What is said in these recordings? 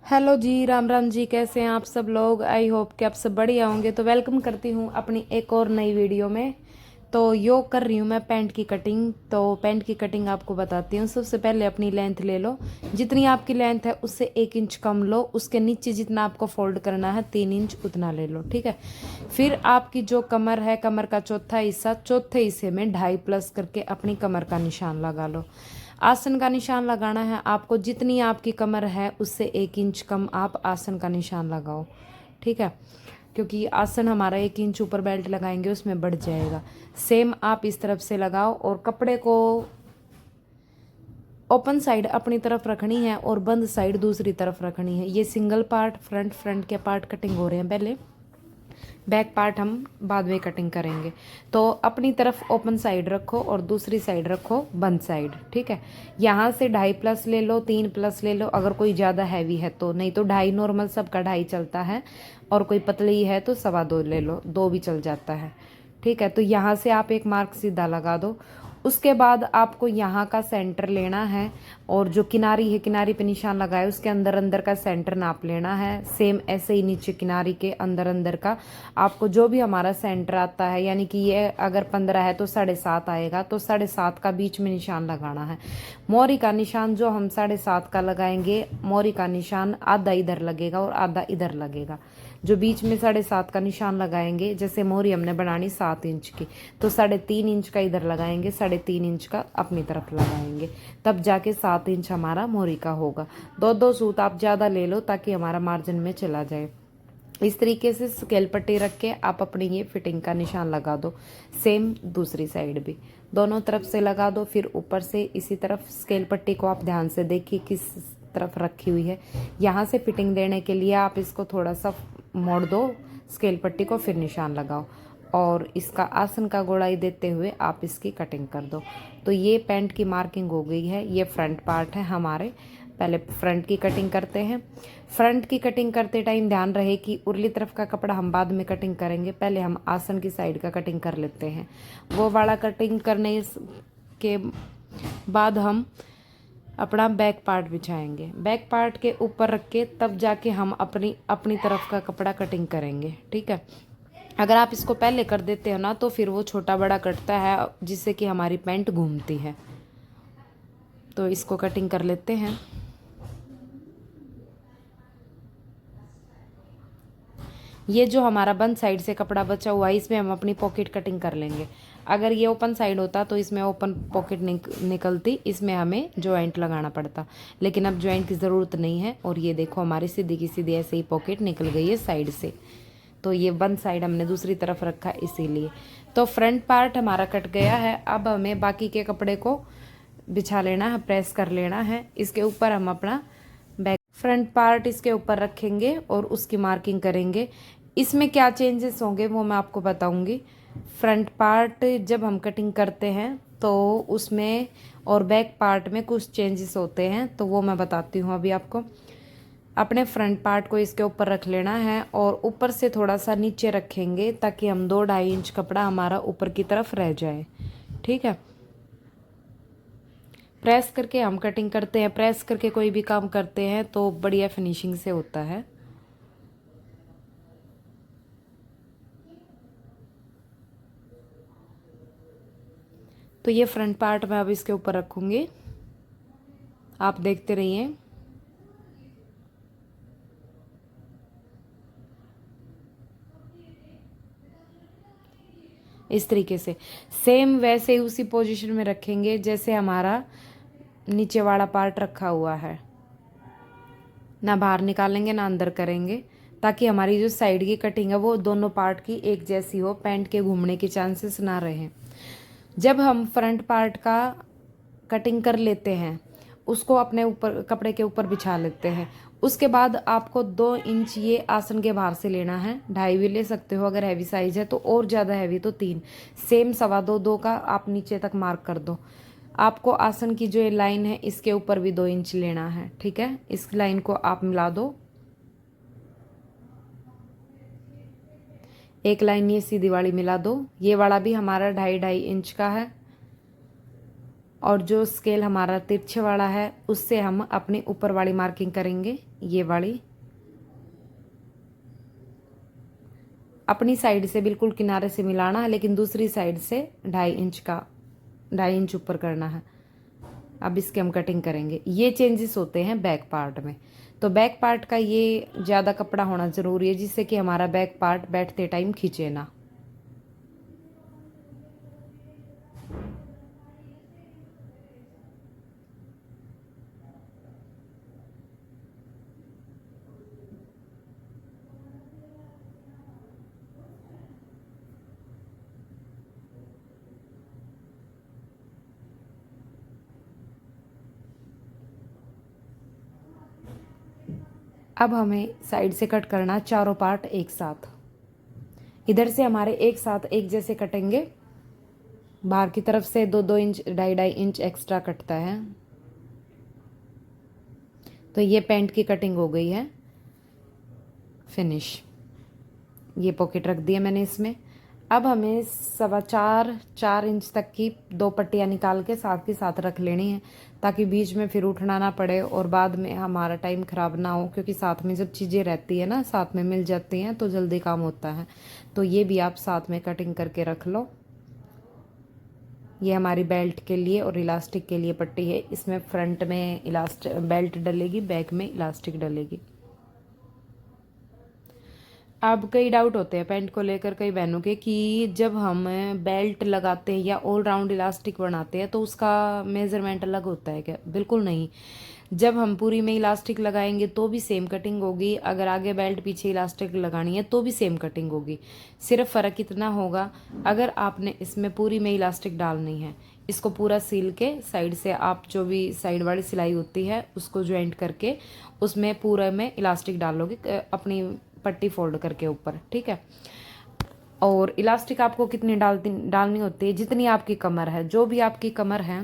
Hello जी, राम राम जी। कैसे हैं आप सब लोग? आई होप कि आप सब बढ़िया होंगे। तो वेलकम करती हूँ अपनी एक और नई वीडियो में। तो यो कर रही हूँ मैं पैंट की कटिंग। तो पैंट की कटिंग आपको बताती हूँ। सबसे पहले अपनी लेंथ ले लो। जितनी आपकी लेंथ है उससे 1 इंच कम लो। उसके नीचे जितना आपको फोल्ड करना है 3 इंच उतना ले लो, ठीक है। फिर आपकी जो कमर है, कमर का चौथा हिस्सा, चौथे हिस्से में 2.5 प्लस करके अपनी कमर का निशान लगा लो। आसन का निशान लगाना है आपको। जितनी आपकी कमर है उससे 1 इंच कम आप आसन का निशान लगाओ, ठीक है। क्योंकि आसन हमारा 1 इंच ऊपर बेल्ट लगाएंगे उसमें बढ़ जाएगा। सेम आप इस तरफ से लगाओ और कपड़े को ओपन साइड अपनी तरफ रखनी है और बंद साइड दूसरी तरफ रखनी है। ये सिंगल पार्ट फ्रंट के पार्ट कटिंग हो रहे हैं पहले, बैक पार्ट हम बाद में कटिंग करेंगे। तो अपनी तरफ ओपन साइड रखो और दूसरी साइड रखो बंद साइड, ठीक है। यहाँ से 2.5 प्लस ले लो, 3 प्लस ले लो अगर कोई ज़्यादा हैवी है तो, नहीं तो 2.5 नॉर्मल सबका 2.5 चलता है। और कोई पतली है तो 2.25 ले लो, 2 भी चल जाता है, ठीक है। तो यहाँ से आप एक मार्क सीधा लगा दो। उसके बाद आपको यहाँ का सेंटर लेना है और जो किनारी है, किनारी पे निशान लगाए उसके अंदर अंदर का सेंटर नाप लेना है। सेम ऐसे ही नीचे किनारी के अंदर अंदर का आपको जो भी हमारा सेंटर आता है, यानी कि ये अगर 15 है तो 7.5 आएगा, तो 7.5 का बीच में निशान लगाना है। मोरी का निशान जो हम 7.5 का लगाएंगे, मोरी का निशान आधा इधर लगेगा और आधा इधर लगेगा। जो बीच में 7.5 का निशान लगाएंगे, जैसे मोरी हमने बनानी 7 इंच की, तो 3.5 इंच का इधर लगाएंगे, 3.5 इंच का अपनी तरफ लगाएंगे, तब जाके 7 इंच हमारा मोरी का होगा। दो दो सूत आप ज़्यादा ले लो ताकि हमारा मार्जिन में चला जाए। इस तरीके से स्केल पट्टी रख के आप अपनी ये फिटिंग का निशान लगा दो। सेम दूसरी साइड भी दोनों तरफ से लगा दो। फिर ऊपर से इसी तरफ स्केल पट्टी को आप ध्यान से देखिए किस तरफ रखी हुई है। यहाँ से फिटिंग देने के लिए आप इसको थोड़ा सा मोड़ दो स्केल पट्टी को, फिर निशान लगाओ और इसका आसन का गोलाई देते हुए आप इसकी कटिंग कर दो। तो ये पैंट की मार्किंग हो गई है। ये फ्रंट पार्ट है हमारे। पहले फ्रंट की कटिंग करते हैं। फ्रंट की कटिंग करते टाइम ध्यान रहे कि उरली तरफ का कपड़ा हम बाद में कटिंग करेंगे, पहले हम आसन की साइड का कटिंग कर लेते हैं। वो वाला कटिंग करने के बाद हम अपना बैक पार्ट बिछाएंगे। बैक पार्ट के ऊपर रख के तब जाके हम अपनी अपनी तरफ का कपड़ा कटिंग करेंगे, ठीक है। अगर आप इसको पहले कर देते हो ना तो फिर वो छोटा बड़ा कटता है जिससे कि हमारी पैंट घूमती है। तो इसको कटिंग कर लेते हैं। ये जो हमारा बंद साइड से कपड़ा बचा हुआ है इसमें हम अपनी पॉकेट कटिंग कर लेंगे। अगर ये ओपन साइड होता तो इसमें ओपन पॉकेट निकलती, इसमें हमें जॉइंट लगाना पड़ता। लेकिन अब जॉइंट की ज़रूरत नहीं है और ये देखो हमारी सीधी की सीधी ऐसे ही पॉकेट निकल गई है साइड से। तो ये बंद साइड हमने दूसरी तरफ रखा इसीलिए। तो फ्रंट पार्ट हमारा कट गया है। अब हमें बाकी के कपड़े को बिछा लेना है, प्रेस कर लेना है। इसके ऊपर हम अपना बैक फ्रंट पार्ट इसके ऊपर रखेंगे और उसकी मार्किंग करेंगे। इसमें क्या चेंजेस होंगे वो मैं आपको बताऊंगी। फ्रंट पार्ट जब हम कटिंग करते हैं तो उसमें और बैक पार्ट में कुछ चेंजेस होते हैं, तो वो मैं बताती हूँ अभी आपको। अपने फ्रंट पार्ट को इसके ऊपर रख लेना है और ऊपर से थोड़ा सा नीचे रखेंगे ताकि हम 2-2.5 इंच कपड़ा हमारा ऊपर की तरफ रह जाए, ठीक है। प्रेस करके हम कटिंग करते हैं। प्रेस करके कोई भी काम करते हैं तो बढ़िया फिनिशिंग से होता है। तो ये फ्रंट पार्ट मैं अब इसके ऊपर रखूंगी, आप देखते रहिए। इस तरीके से सेम वैसे ही उसी पोजीशन में रखेंगे जैसे हमारा नीचे वाला पार्ट रखा हुआ है। ना बाहर निकालेंगे ना अंदर करेंगे, ताकि हमारी जो साइड की कटिंग है वो दोनों पार्ट की एक जैसी हो, पैंट के घूमने के चांसेस ना रहें। जब हम फ्रंट पार्ट का कटिंग कर लेते हैं उसको अपने ऊपर कपड़े के ऊपर बिछा लेते हैं। उसके बाद आपको 2 इंच ये आसन के बाहर से लेना है। 2.5 भी ले सकते हो अगर हैवी साइज है तो, और ज़्यादा हैवी तो 3। सेम 2.25-2 का आप नीचे तक मार्क कर दो। आपको आसन की जो ये लाइन है इसके ऊपर भी 2 इंच लेना है, ठीक है। इस लाइन को आप मिला दो। एक लाइन ये सीधी वाली मिला दो। ये वाला भी हमारा 2.5-2.5 इंच का है और जो स्केल हमारा तिरछे वाला है उससे हम अपनी ऊपर वाली मार्किंग करेंगे, ये वाली अपनी साइड से बिल्कुल किनारे से मिलाना है, लेकिन दूसरी साइड से 2.5 इंच ऊपर करना है। अब इसके हम कटिंग करेंगे। ये चेंजेस होते हैं बैक पार्ट में। तो बैक पार्ट का ये ज़्यादा कपड़ा होना ज़रूरी है, जिससे कि हमारा बैक पार्ट बैठते टाइम खींचे ना। अब हमें साइड से कट करना चारों पार्ट एक साथ। इधर से हमारे एक साथ एक जैसे कटेंगे, बाहर की तरफ से 2-2 इंच 2.5 इंच एक्स्ट्रा कटता है। तो ये पैंट की कटिंग हो गई है फिनिश। ये पॉकेट रख दिया मैंने इसमें। अब हमें 4.25 इंच तक की 2 पट्टियाँ निकाल के साथ रख लेनी है, ताकि बीच में फिर उठना ना पड़े और बाद में हमारा टाइम ख़राब ना हो, क्योंकि साथ में जब चीज़ें रहती है ना, साथ में मिल जाती हैं तो जल्दी काम होता है। तो ये भी आप साथ में कटिंग करके रख लो। ये हमारी बेल्ट के लिए और इलास्टिक के लिए पट्टी है। इसमें फ्रंट में इलास्टिक बेल्ट डलेगी, बैक में इलास्टिक डलेगी। अब कई डाउट होते हैं पैंट को लेकर कई बहनों के कि जब हम बेल्ट लगाते हैं या ऑल राउंड इलास्टिक बनाते हैं तो उसका मेज़रमेंट अलग होता है क्या? बिल्कुल नहीं। जब हम पूरी में इलास्टिक लगाएंगे तो भी सेम कटिंग होगी, अगर आगे बेल्ट पीछे इलास्टिक लगानी है तो भी सेम कटिंग होगी। सिर्फ फ़र्क इतना होगा, अगर आपने इसमें पूरी में इलास्टिक डालनी है, इसको पूरा सील के साइड से आप जो भी साइड वाली सिलाई होती है उसको ज्वाइंट करके उसमें पूरे में इलास्टिक डालोगे अपनी पट्टी फोल्ड करके ऊपर, ठीक है। और इलास्टिक आपको कितनी डालनी होती है? जितनी आपकी कमर है, जो भी आपकी कमर है।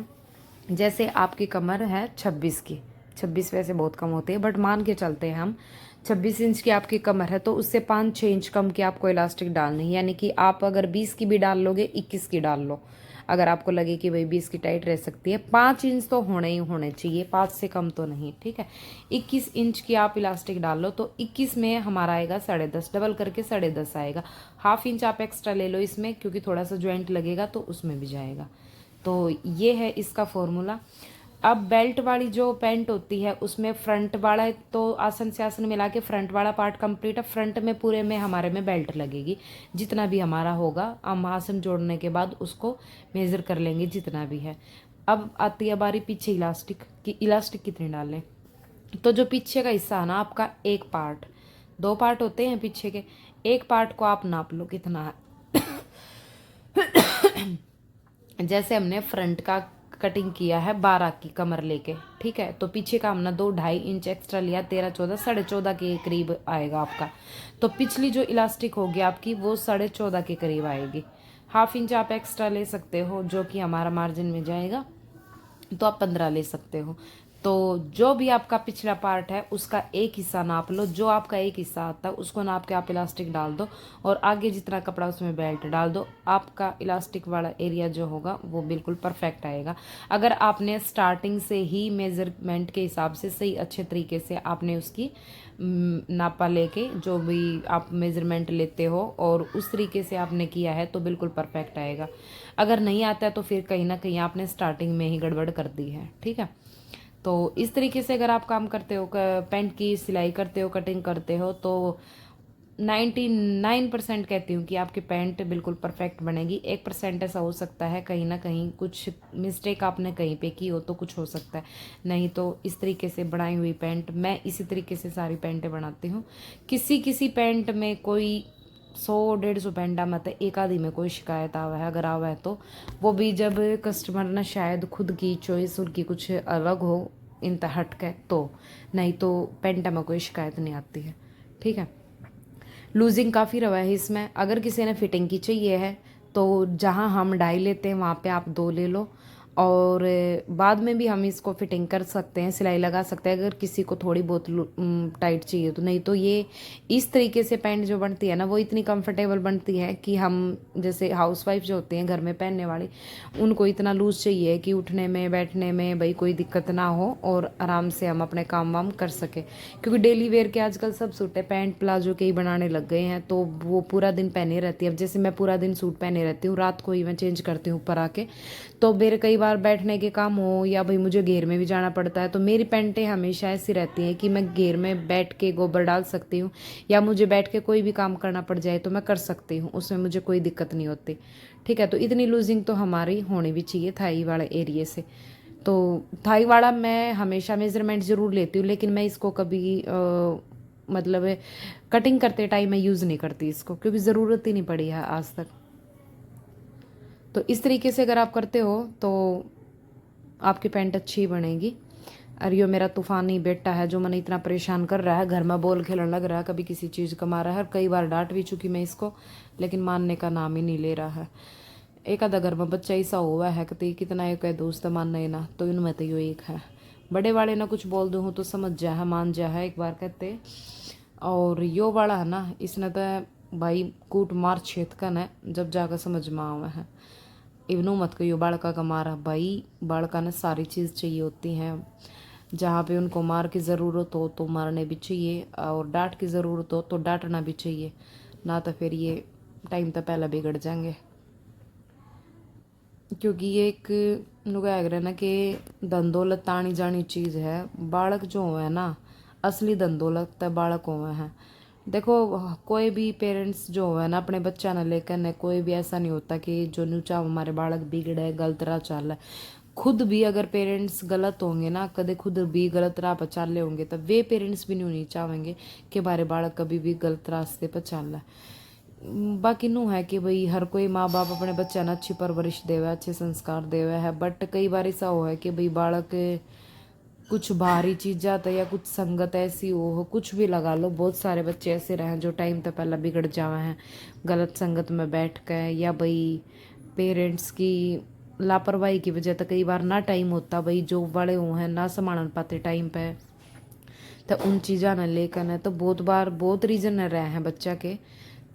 जैसे आपकी कमर है 26 की, 26 वैसे बहुत कम होती है बट मान के चलते हैं हम 26 इंच की आपकी कमर है, तो उससे 5-6 इंच कम की आपको इलास्टिक डालनी है। यानी कि आप अगर 20 की भी डाल लोगे, 21 की डाल लो, अगर आपको लगे कि भाई 20 की टाइट रह सकती है। 5 इंच तो होने ही होने चाहिए, 5 से कम तो नहीं, ठीक है। 21 इंच की आप इलास्टिक डाल लो तो 21 में हमारा आएगा 10.5, डबल करके 10.5 आएगा। हाफ इंच आप एक्स्ट्रा ले लो इसमें, क्योंकि थोड़ा सा ज्वाइंट लगेगा तो उसमें भी जाएगा। तो ये है इसका फॉर्मूला। अब बेल्ट वाली जो पैंट होती है उसमें फ्रंट वाला तो आसन से आसन मिला के फ्रंट वाला पार्ट कंप्लीट है। फ्रंट में पूरे में हमारे में बेल्ट लगेगी, जितना भी हमारा होगा हम आसन जोड़ने के बाद उसको मेज़र कर लेंगे जितना भी है। अब आती है बारी पीछे इलास्टिक की, इलास्टिक कितनी डालें। तो जो पीछे का हिस्सा है ना आपका, एक पार्ट, 2 पार्ट होते हैं पीछे के, एक पार्ट को आप नाप लो कितना है। जैसे हमने फ्रंट का कटिंग किया है 12 की कमर लेके, ठीक है, तो पीछे का हमने 2-2.5 इंच एक्स्ट्रा लिया, 13-14 14.5 के करीब आएगा आपका। तो पिछली जो इलास्टिक होगी आपकी वो 14.5 के करीब आएगी। हाफ इंच आप एक्स्ट्रा ले सकते हो, जो कि हमारा मार्जिन में जाएगा, तो आप 15 ले सकते हो। तो जो भी आपका पिछला पार्ट है उसका एक हिस्सा नाप लो, जो आपका एक हिस्सा आता है उसको नाप के आप इलास्टिक डाल दो, और आगे जितना कपड़ा उसमें बेल्ट डाल दो। आपका इलास्टिक वाला एरिया जो होगा वो बिल्कुल परफेक्ट आएगा। अगर आपने स्टार्टिंग से ही मेज़रमेंट के हिसाब से सही अच्छे तरीके से आपने उसकी नापा लेके जो भी आप मेज़रमेंट लेते हो और उस तरीके से आपने किया है तो बिल्कुल परफेक्ट आएगा। अगर नहीं आता है तो फिर कहीं ना कहीं आपने स्टार्टिंग में ही गड़बड़ कर दी है, ठीक है। तो इस तरीके से अगर आप काम करते हो, पैंट की सिलाई करते हो, कटिंग करते हो, तो 99% कहती हूँ कि आपकी पैंट बिल्कुल परफेक्ट बनेगी। 1% ऐसा हो सकता है कहीं ना कहीं कुछ मिस्टेक आपने कहीं पे की हो तो कुछ हो सकता है, नहीं तो इस तरीके से बनाई हुई पैंट, मैं इसी तरीके से सारी पैंटें बनाती हूँ। किसी पैंट में कोई 100-150 पैंटा मत है, एक आधी में कोई शिकायत आवा है, अगर आवा है तो वो भी जब कस्टमर ना शायद खुद की चॉइस उनकी कुछ अलग हो इंत हट के, तो नहीं तो पेंटा में कोई शिकायत नहीं आती है, ठीक है। लूजिंग काफ़ी रवा है इसमें। अगर किसी ने फिटिंग की चाहिए है तो जहाँ हम ढाई लेते हैं वहाँ पे आप 2 ले लो, और बाद में भी हम इसको फिटिंग कर सकते हैं, सिलाई लगा सकते हैं अगर किसी को थोड़ी बहुत टाइट चाहिए तो। नहीं तो ये इस तरीके से पैंट जो बनती है ना वो इतनी कंफर्टेबल बनती है कि हम जैसे हाउसवाइफ जो होती हैं घर में पहनने वाली, उनको इतना लूज चाहिए कि उठने में बैठने में भाई कोई दिक्कत ना हो और आराम से हम अपने काम वाम कर सके। क्योंकि डेली वेयर के आजकल सब सूट है, पैंट प्लाजो के ही बनाने लग गए हैं, तो वो पूरा दिन पहने रहती है। अब जैसे मैं पूरा दिन सूट पहने रहती हूँ, रात को ही मैं चेंज करती हूँ ऊपर आके, तो मेरे कई बार बैठने के काम हो या भाई मुझे घेर में भी जाना पड़ता है, तो मेरी पैंटें हमेशा ऐसी रहती हैं कि मैं घेर में बैठ के गोबर डाल सकती हूँ या मुझे बैठ के कोई भी काम करना पड़ जाए तो मैं कर सकती हूँ, उसमें मुझे कोई दिक्कत नहीं होती। ठीक है, तो इतनी लूजिंग तो हमारी होनी भी चाहिए थाई वाले एरिए से। तो थाई वाला मैं हमेशा मेजरमेंट ज़रूर लेती हूँ, लेकिन मैं इसको कभी मतलब कटिंग करते टाइम मैं यूज़ नहीं करती इसको, क्योंकि ज़रूरत ही नहीं पड़ी है आज तक। तो इस तरीके से अगर आप करते हो तो आपकी पैंट अच्छी बनेगी। और ये मेरा तूफ़ानी बेटा है जो मैंने इतना परेशान कर रहा है, घर में बॉल खेलने लग रहा है, कभी किसी चीज़ का मारा है, और कई बार डांट भी चुकी मैं इसको, लेकिन मानने का नाम ही नहीं ले रहा है। एक आधा घर में बच्चा ऐसा हुआ है कि कितना एक है दोस्त मानना ना, तो इनमें तो यो एक है। बड़े वाले ना कुछ बोल दूँ तो समझ जा है, मान जा है, एक बार कहते। और यो वाला है ना, इसने तो भाई कूट मार छेद का न जब जाकर समझ में आवा है। इवनू मत कहियो बालका का मारा, भाई बालका ने सारी चीज़ चाहिए होती हैं। जहाँ पे उनको मार की ज़रूरत हो तो मारने भी चाहिए, और डांट की ज़रूरत हो तो डांटना भी चाहिए, ना तो फिर ये टाइम तो पहले बिगड़ जाएंगे। क्योंकि ये एक नुगागर है ना कि धन दौलत तानी जानी चीज़ है। बालक जो है ना, असली धन दौलत बालक हुए हैं। देखो कोई भी पेरेंट्स जो है ना अपने बच्चा न लेकर न, कोई भी ऐसा नहीं होता कि जो नीचा हमारे बालक बिगड़े गलत राह चाल है। खुद भी अगर पेरेंट्स गलत होंगे ना, कदे खुद भी गलत राह पर चाले होंगे, तब वे पेरेंट्स भी नहीं चाहेंगे कि हमारे बालक कभी भी गलत रास्ते पर चल रहा है। बाकी नू है कि भाई हर कोई माँ बाप अपने बच्चा ने अच्छी परवरिश देवे, अच्छे संस्कार देवे है, बट कई बार ऐसा हो है कि भाई बालक कुछ बाहरी चीज़ आता या कुछ संगत ऐसी हो, कुछ भी लगा लो। बहुत सारे बच्चे ऐसे रहे हैं जो टाइम तो पहले बिगड़ जावे हैं गलत संगत में बैठ कर, या भाई पेरेंट्स की लापरवाही की वजह तो कई बार ना टाइम होता, भाई जॉब वाले हुए हैं ना संभाल पाते टाइम पे, तो उन चीज़ा न लेकर न, तो बहुत बार बहुत रीज़न न रहे हैं बच्चा के।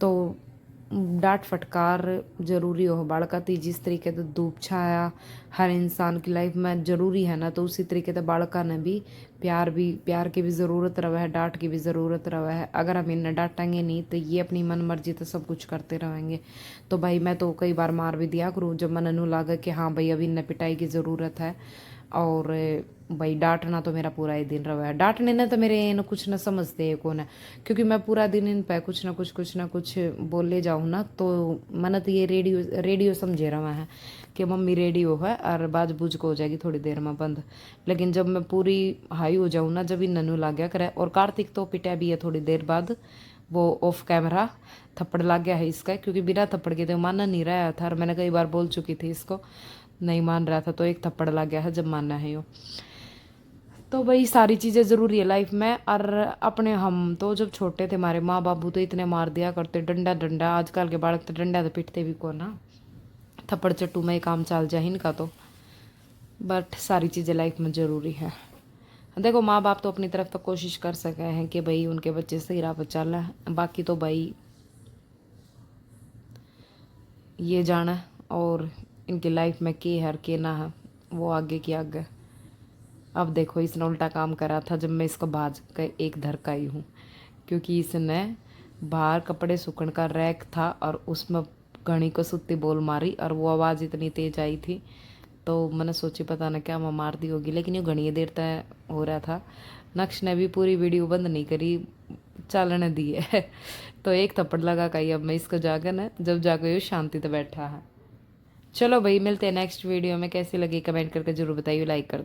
तो डांट फटकार जरूरी हो बालका थी, जिस तरीके से धूप छाया हर इंसान की लाइफ में जरूरी है ना, तो उसी तरीके से बालका ने भी प्यार की भी ज़रूरत रहा है, डांट की भी ज़रूरत रहा है। अगर हम इन्हें डांटेंगे नहीं तो ये अपनी मन मर्जी तो सब कुछ करते रहेंगे। तो भाई मैं तो कई बार मार भी दिया करूँ जब मन नू लगा कि हाँ भाई अभी इन्हें पिटाई की ज़रूरत है। और भाई डांटना तो मेरा पूरा ही दिन रहा है, डांटने ने तो मेरे इन कुछ न समझते है कौन है, क्योंकि मैं पूरा दिन इन पे कुछ ना कुछ बोले जाऊँ ना, तो मैंने तो ये रेडियो समझे रहा है कि मम्मी रेडियो है और बाज बूझ को हो जाएगी थोड़ी देर में बंद। लेकिन जब मैं पूरी हाई हो जाऊँ ना, जब इन ननू लाग गया करे, और कार्तिक तो पिटा भी है थोड़ी देर बाद, वो ऑफ कैमरा थप्पड़ लग गया है इसका, क्योंकि बिना थप्पड़ के तो मानना नहीं रहा था, और मैंने कई बार बोल चुकी थी इसको, नहीं मान रहा था, तो एक थप्पड़ लग गया है जब मानना है यो। तो भाई सारी चीज़ें ज़रूरी है लाइफ में। और अपने हम तो जब छोटे थे हमारे माँ बाबू तो इतने मार दिया करते, डंडा डंडा, आजकल के बालक तो डंडा तो पिटते भी को ना, थप्पड़ चट्टू में ही काम चल जाए इनका तो। बट सारी चीज़ें लाइफ में ज़रूरी है। देखो माँ बाप तो अपनी तरफ तो कोशिश कर सके हैं कि भाई उनके बच्चे सही राह पर चल रहे हैं, बाकी तो भाई ये जाना और इनकी लाइफ में के है और के ना है, वो आगे की आगे। अब देखो इसने उल्टा काम करा था जब मैं इसको भाज कर एक धर का ही हूँ, क्योंकि इसने बाहर कपड़े सूखने का रैक था और उसमें घड़ी को सुत्ती बोल मारी, और वो आवाज़ इतनी तेज आई थी तो मैंने सोची पता ना क्या मैं मार दी होगी, लेकिन ये घड़ी देर तक हो रहा था। नक्श ने भी पूरी वीडियो बंद नहीं करी, चलने दी है। तो एक थप्पड़ लगा कही अब मैं इसको जाकर ना, जब जाकर ये शांति से बैठा है। चलो भाई मिलते हैं नेक्स्ट वीडियो में, कैसी लगी कमेंट करके जरूर बताइए, लाइक कर